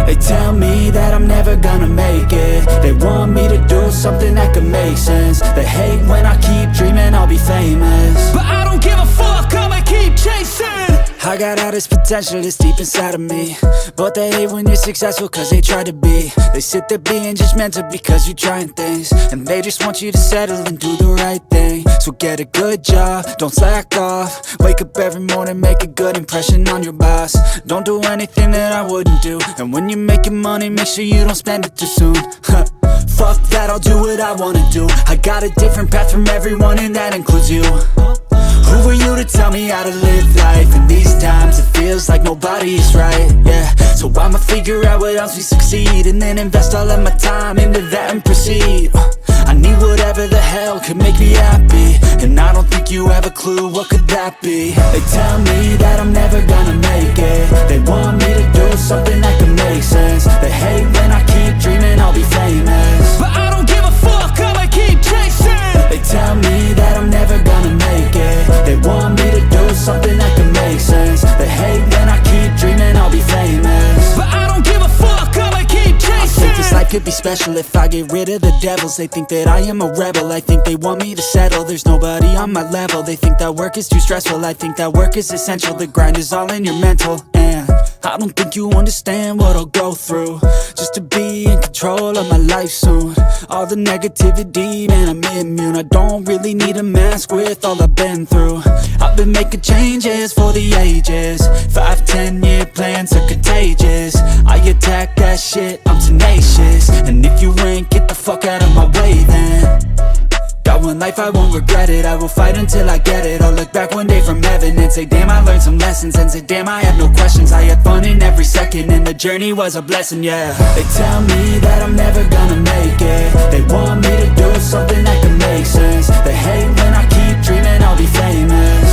They tell me that I'm never gonna make it. They want me to do something that could make sense. They hate when I keep dreaming I'll be famous, but I don't give a fuck, I'ma keep chasing. I got all this potential that's deep inside of me, but they hate when you're successful cause they try to be. They sit there being judgmental because you're trying things, and they just want you to settle and do the right thing. So get a good job, don't slack off. Wake up every morning, make a good impression on your boss. Don't do anything that I wouldn't do, and when you're making money, make sure you don't spend it too soon. Fuck that, I'll do what I wanna do. I got a different path from everyone, and that includes you. Who are you to tell me how to live life? In these times it feels like nobody is right, yeah. So I'ma figure out what else we succeed, and then invest all of my time into that and proceed. I need whatever the hell could make me happy, and I don't think you have a clue what could that be. They tell me that I'm never gonna make it. They want me to do something that could make sense. They hate when I keep dreaming I'll be famous, but I don't give a fuck, I'ma keep chasing. They tell me that I'm never gonna make it. They want me to do something that can make sense. They hate when I keep dreaming I'll be famous, but I don't give a fuck, I'ma keep chasing. I think this life could be special if I get rid of the devils. They think that I am a rebel, I think they want me to settle. There's nobody on my level. They think that work is too stressful, I think that work is essential. The grind is all in your mental, and I don't think you understand what I'll go through just to be in control of my life soon. All the negativity, man, I'm immune. I don't really need a mask with all I've been through. I've been making changes for the ages. 5-10 year plans are contagious. I attack that shit, I'm tenacious. And if you ain't, get the fuck out of my way then. Got one life, I won't regret it. I will fight until I get it. I'll look back one day from heaven and say damn, I learned some lessons. And say damn, I had no questions. I had fun in every second, and the journey was a blessing, yeah. They tell me that I'm never gonna make it. They want me to do something that can make sense. They hate when I keep dreaming I'll be famous,